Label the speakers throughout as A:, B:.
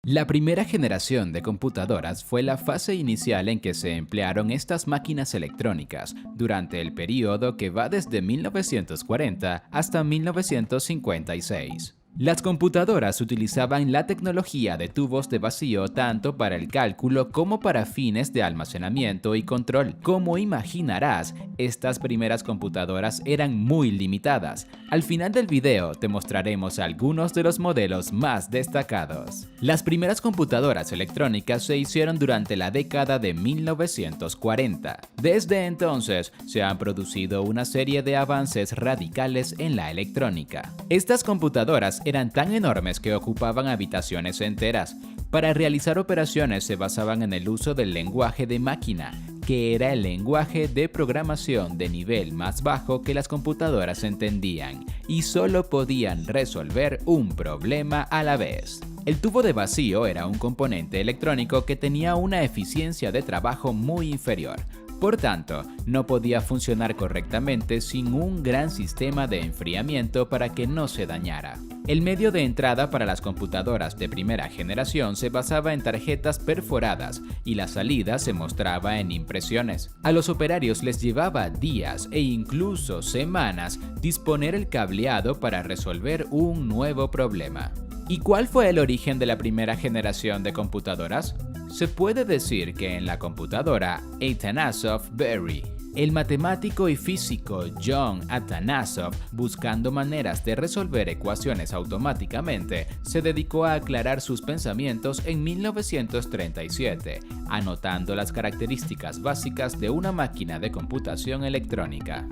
A: La primera generación de computadoras fue la fase inicial en que se emplearon estas máquinas electrónicas durante el período que va desde 1940 hasta 1956. Las computadoras utilizaban la tecnología de tubos de vacío tanto para el cálculo como para fines de almacenamiento y control. Como imaginarás, estas primeras computadoras eran muy limitadas. Al final del video te mostraremos algunos de los modelos más destacados. Las primeras computadoras electrónicas se hicieron durante la década de 1940. Desde entonces se han producido una serie de avances radicales en la electrónica. Estas computadoras eran tan enormes que ocupaban habitaciones enteras. Para realizar operaciones se basaban en el uso del lenguaje de máquina, que era el lenguaje de programación de nivel más bajo que las computadoras entendían, y solo podían resolver un problema a la vez. El tubo de vacío era un componente electrónico que tenía una eficiencia de trabajo muy inferior. Por tanto, no podía funcionar correctamente sin un gran sistema de enfriamiento para que no se dañara. El medio de entrada para las computadoras de primera generación se basaba en tarjetas perforadas y la salida se mostraba en impresiones. A los operarios les llevaba días e incluso semanas disponer el cableado para resolver un nuevo problema. ¿Y cuál fue el origen de la primera generación de computadoras? Se puede decir que en la computadora Atanasov-Berry, el matemático y físico John Atanasov, buscando maneras de resolver ecuaciones automáticamente, se dedicó a aclarar sus pensamientos en 1937, anotando las características básicas de una máquina de computación electrónica.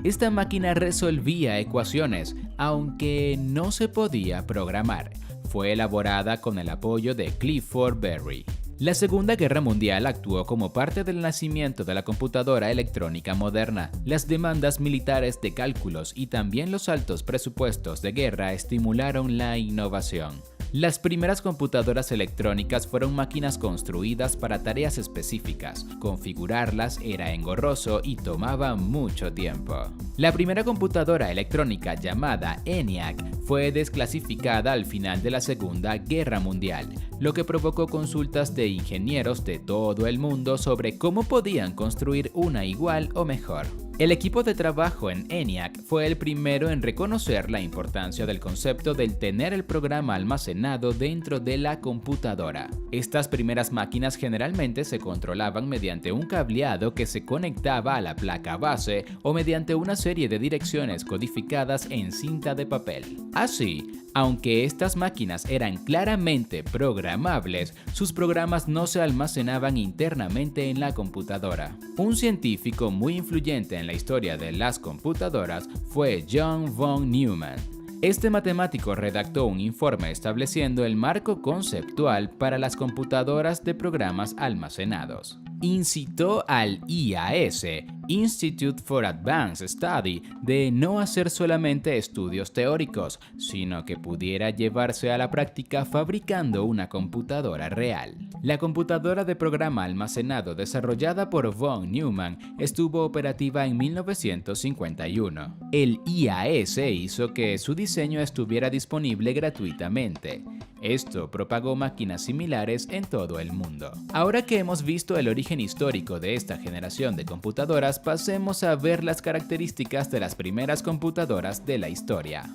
A: Esta máquina resolvía ecuaciones, aunque no se podía programar. Fue elaborada con el apoyo de Clifford Berry. La Segunda Guerra Mundial actuó como parte del nacimiento de la computadora electrónica moderna. Las demandas militares de cálculos y también los altos presupuestos de guerra estimularon la innovación. Las primeras computadoras electrónicas fueron máquinas construidas para tareas específicas. Configurarlas era engorroso y tomaba mucho tiempo. La primera computadora electrónica, llamada ENIAC, fue desclasificada al final de la Segunda Guerra Mundial, lo que provocó consultas de ingenieros de todo el mundo sobre cómo podían construir una igual o mejor. El equipo de trabajo en ENIAC fue el primero en reconocer la importancia del concepto del tener el programa almacenado dentro de la computadora. Estas primeras máquinas generalmente se controlaban mediante un cableado que se conectaba a la placa base o mediante una serie de direcciones codificadas en cinta de papel. Así, aunque estas máquinas eran claramente programables, sus programas no se almacenaban internamente en la computadora. Un científico muy influyente en la historia de las computadoras fue John von Neumann. Este matemático redactó un informe estableciendo el marco conceptual para las computadoras de programas almacenados. Incitó al IAS, Institute for Advanced Study, de no hacer solamente estudios teóricos, sino que pudiera llevarse a la práctica fabricando una computadora real. La computadora de programa almacenado desarrollada por von Neumann estuvo operativa en 1951. El IAS hizo que su diseño estuviera disponible gratuitamente. Esto propagó máquinas similares en todo el mundo. Ahora que hemos visto el origen histórico de esta generación de computadoras, pasemos a ver las características de las primeras computadoras de la historia.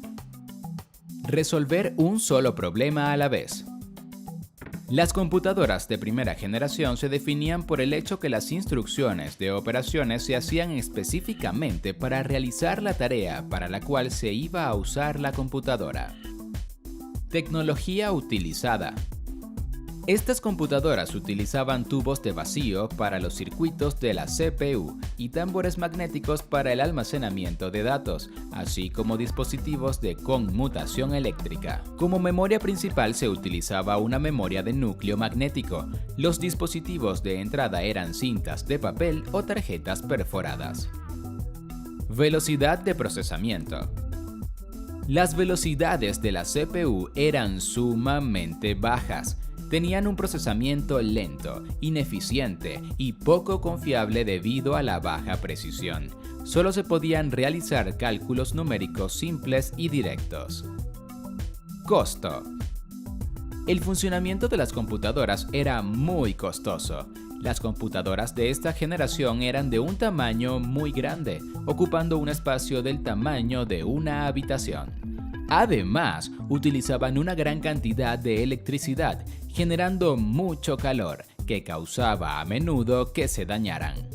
A: Resolver un solo problema a la vez. Las computadoras de primera generación se definían por el hecho que las instrucciones de operaciones se hacían específicamente para realizar la tarea para la cual se iba a usar la computadora. Tecnología utilizada. Estas computadoras utilizaban tubos de vacío para los circuitos de la CPU y tambores magnéticos para el almacenamiento de datos, así como dispositivos de conmutación eléctrica. Como memoria principal se utilizaba una memoria de núcleo magnético. Los dispositivos de entrada eran cintas de papel o tarjetas perforadas. Velocidad de procesamiento. Las velocidades de la CPU eran sumamente bajas. Tenían un procesamiento lento, ineficiente y poco confiable debido a la baja precisión. Solo se podían realizar cálculos numéricos simples y directos. Costo. El funcionamiento de las computadoras era muy costoso. Las computadoras de esta generación eran de un tamaño muy grande, ocupando un espacio del tamaño de una habitación. Además, utilizaban una gran cantidad de electricidad, generando mucho calor, que causaba a menudo que se dañaran.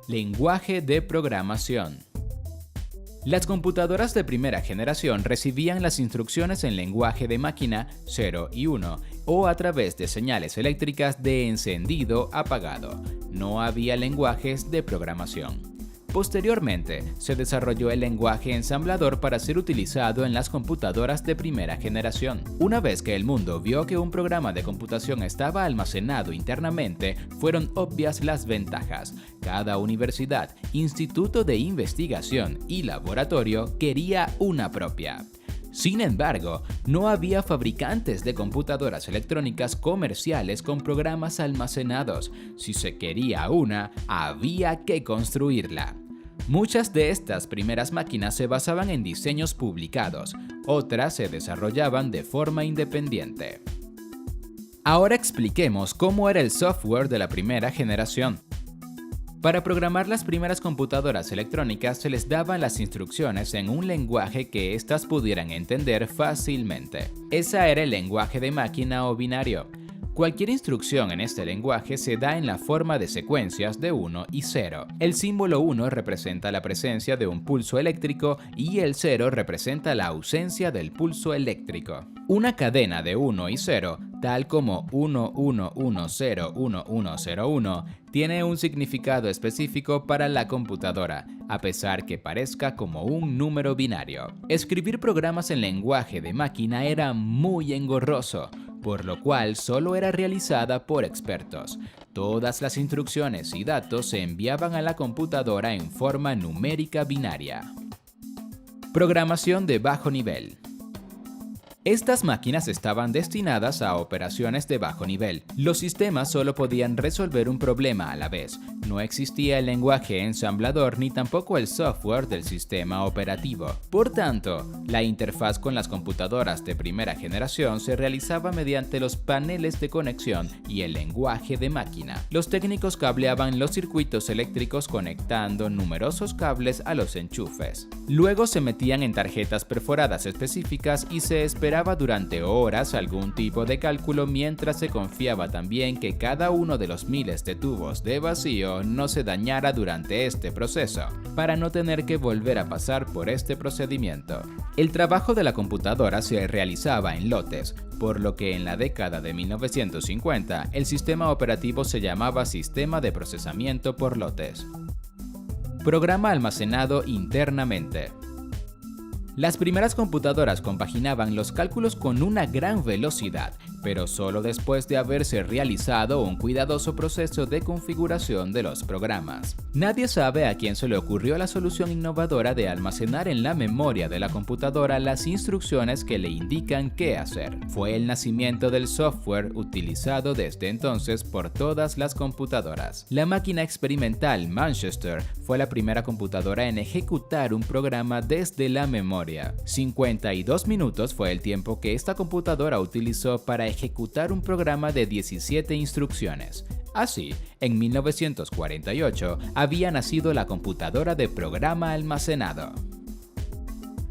A: Lenguaje de programación. Las computadoras de primera generación recibían las instrucciones en lenguaje de máquina 0 y 1 o a través de señales eléctricas de encendido-apagado. No había lenguajes de programación. Posteriormente, se desarrolló el lenguaje ensamblador para ser utilizado en las computadoras de primera generación. Una vez que el mundo vio que un programa de computación estaba almacenado internamente, fueron obvias las ventajas. Cada universidad, instituto de investigación y laboratorio quería una propia. Sin embargo, no había fabricantes de computadoras electrónicas comerciales con programas almacenados. Si se quería una, había que construirla. Muchas de estas primeras máquinas se basaban en diseños publicados, otras se desarrollaban de forma independiente. Ahora expliquemos cómo era el software de la primera generación. Para programar las primeras computadoras electrónicas se les daban las instrucciones en un lenguaje que éstas pudieran entender fácilmente. Ese era el lenguaje de máquina o binario. Cualquier instrucción en este lenguaje se da en la forma de secuencias de 1 y 0. El símbolo 1 representa la presencia de un pulso eléctrico y el 0 representa la ausencia del pulso eléctrico. Una cadena de 1 y 0, tal como 11101101, tiene un significado específico para la computadora, a pesar que parezca como un número binario. Escribir programas en lenguaje de máquina era muy engorroso, por lo cual solo era realizada por expertos. Todas las instrucciones y datos se enviaban a la computadora en forma numérica binaria. Programación de bajo nivel. Estas máquinas estaban destinadas a operaciones de bajo nivel. Los sistemas solo podían resolver un problema a la vez. No existía el lenguaje ensamblador ni tampoco el software del sistema operativo. Por tanto, la interfaz con las computadoras de primera generación se realizaba mediante los paneles de conexión y el lenguaje de máquina. Los técnicos cableaban los circuitos eléctricos conectando numerosos cables a los enchufes. Luego se metían en tarjetas perforadas específicas y se esperaba durante horas algún tipo de cálculo mientras se confiaba también que cada uno de los miles de tubos de vacío no se dañara durante este proceso, para no tener que volver a pasar por este procedimiento. El trabajo de la computadora se realizaba en lotes, por lo que en la década de 1950 el sistema operativo se llamaba Sistema de Procesamiento por Lotes. Programa almacenado internamente. Las primeras computadoras compaginaban los cálculos con una gran velocidad, pero solo después de haberse realizado un cuidadoso proceso de configuración de los programas. Nadie sabe a quién se le ocurrió la solución innovadora de almacenar en la memoria de la computadora las instrucciones que le indican qué hacer. Fue el nacimiento del software utilizado desde entonces por todas las computadoras. La máquina experimental Manchester fue la primera computadora en ejecutar un programa desde la memoria. 52 minutos fue el tiempo que esta computadora utilizó para ejecutar un programa de 17 instrucciones. Así, en 1948 había nacido la computadora de programa almacenado.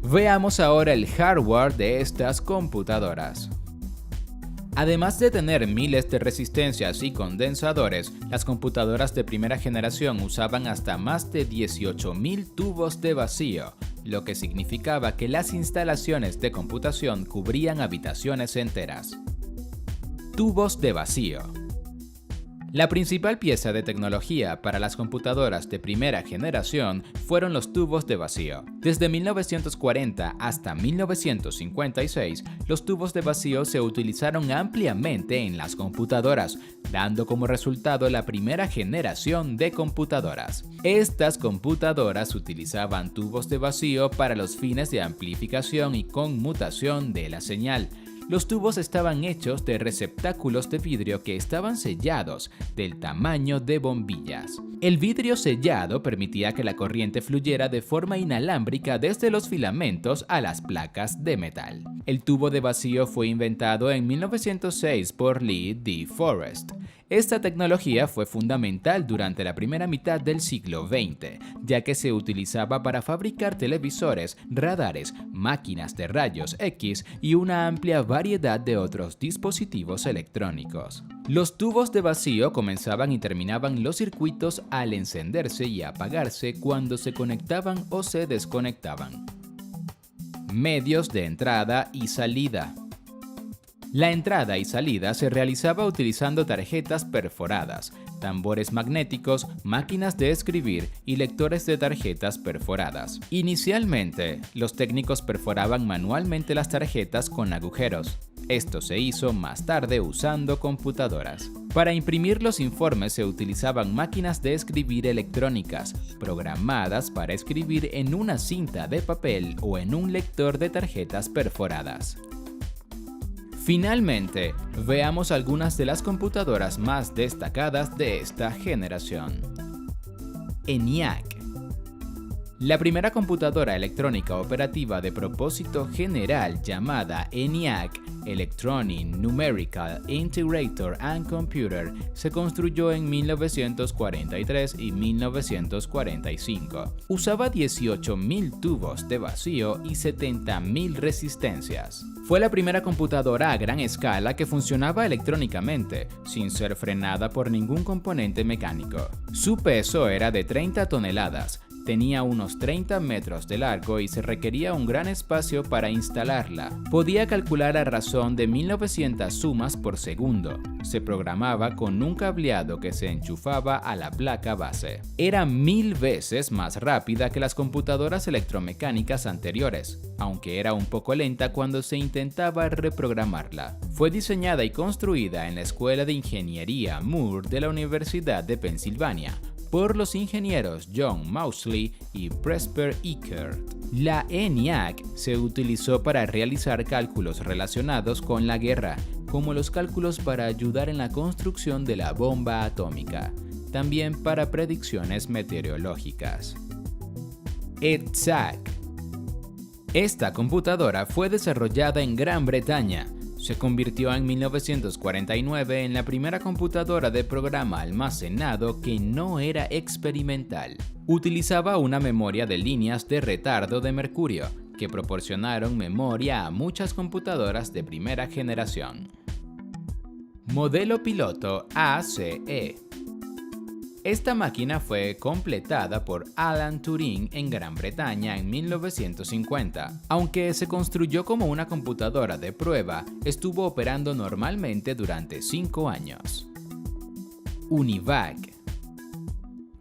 A: Veamos ahora el hardware de estas computadoras. Además de tener miles de resistencias y condensadores, las computadoras de primera generación usaban hasta más de 18.000 tubos de vacío, lo que significaba que las instalaciones de computación cubrían habitaciones enteras. Tubos de vacío. La principal pieza de tecnología para las computadoras de primera generación fueron los tubos de vacío. Desde 1940 hasta 1956, los tubos de vacío se utilizaron ampliamente en las computadoras, dando como resultado la primera generación de computadoras. Estas computadoras utilizaban tubos de vacío para los fines de amplificación y conmutación de la señal. Los tubos estaban hechos de receptáculos de vidrio que estaban sellados del tamaño de bombillas. El vidrio sellado permitía que la corriente fluyera de forma inalámbrica desde los filamentos a las placas de metal. El tubo de vacío fue inventado en 1906 por Lee D. Forrest. Esta tecnología fue fundamental durante la primera mitad del siglo XX, ya que se utilizaba para fabricar televisores, radares, máquinas de rayos X y una amplia variedad de otros dispositivos electrónicos. Los tubos de vacío comenzaban y terminaban los circuitos al encenderse y apagarse cuando se conectaban o se desconectaban. Medios de entrada y salida. La entrada y salida se realizaba utilizando tarjetas perforadas, tambores magnéticos, máquinas de escribir y lectores de tarjetas perforadas. Inicialmente, los técnicos perforaban manualmente las tarjetas con agujeros. Esto se hizo más tarde usando computadoras. Para imprimir los informes se utilizaban máquinas de escribir electrónicas, programadas para escribir en una cinta de papel o en un lector de tarjetas perforadas. Finalmente, veamos algunas de las computadoras más destacadas de esta generación. ENIAC. La primera computadora electrónica operativa de propósito general llamada ENIAC, Electronic Numerical Integrator and Computer, se construyó en 1943 y 1945. Usaba 18.000 tubos de vacío y 70.000 resistencias. Fue la primera computadora a gran escala que funcionaba electrónicamente, sin ser frenada por ningún componente mecánico. Su peso era de 30 toneladas. Tenía unos 30 metros de largo y se requería un gran espacio para instalarla. Podía calcular a razón de 1900 sumas por segundo. Se programaba con un cableado que se enchufaba a la placa base. Era 1000 veces más rápida que las computadoras electromecánicas anteriores, aunque era un poco lenta cuando se intentaba reprogramarla. Fue diseñada y construida en la Escuela de Ingeniería Moore de la Universidad de Pensilvania por los ingenieros John Mauchly y Presper Eckert. La ENIAC se utilizó para realizar cálculos relacionados con la guerra, como los cálculos para ayudar en la construcción de la bomba atómica, también para predicciones meteorológicas. EDSAC. Esta computadora fue desarrollada en Gran Bretaña. Se convirtió en 1949 en la primera computadora de programa almacenado que no era experimental. Utilizaba una memoria de líneas de retardo de mercurio, que proporcionaron memoria a muchas computadoras de primera generación. Modelo piloto ACE. Esta máquina fue completada por Alan Turing en Gran Bretaña en 1950. Aunque se construyó como una computadora de prueba, estuvo operando normalmente durante 5 años. UNIVAC.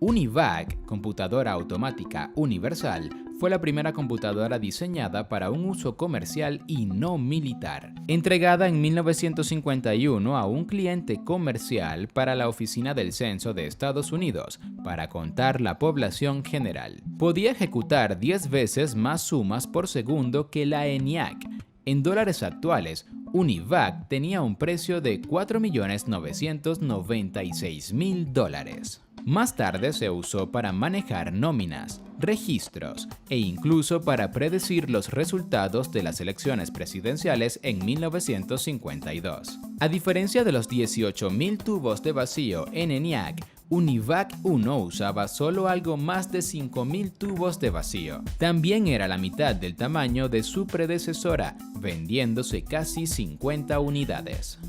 A: UNIVAC, computadora automática universal, fue la primera computadora diseñada para un uso comercial y no militar. Entregada en 1951 a un cliente comercial para la Oficina del Censo de Estados Unidos, para contar la población general. Podía ejecutar 10 veces más sumas por segundo que la ENIAC. En dólares actuales, UNIVAC tenía un precio de $4.996.000. Más tarde se usó para manejar nóminas, registros e incluso para predecir los resultados de las elecciones presidenciales en 1952. A diferencia de los 18.000 tubos de vacío en ENIAC, UNIVAC 1 usaba solo algo más de 5.000 tubos de vacío. También era la mitad del tamaño de su predecesora, vendiéndose casi 50 unidades.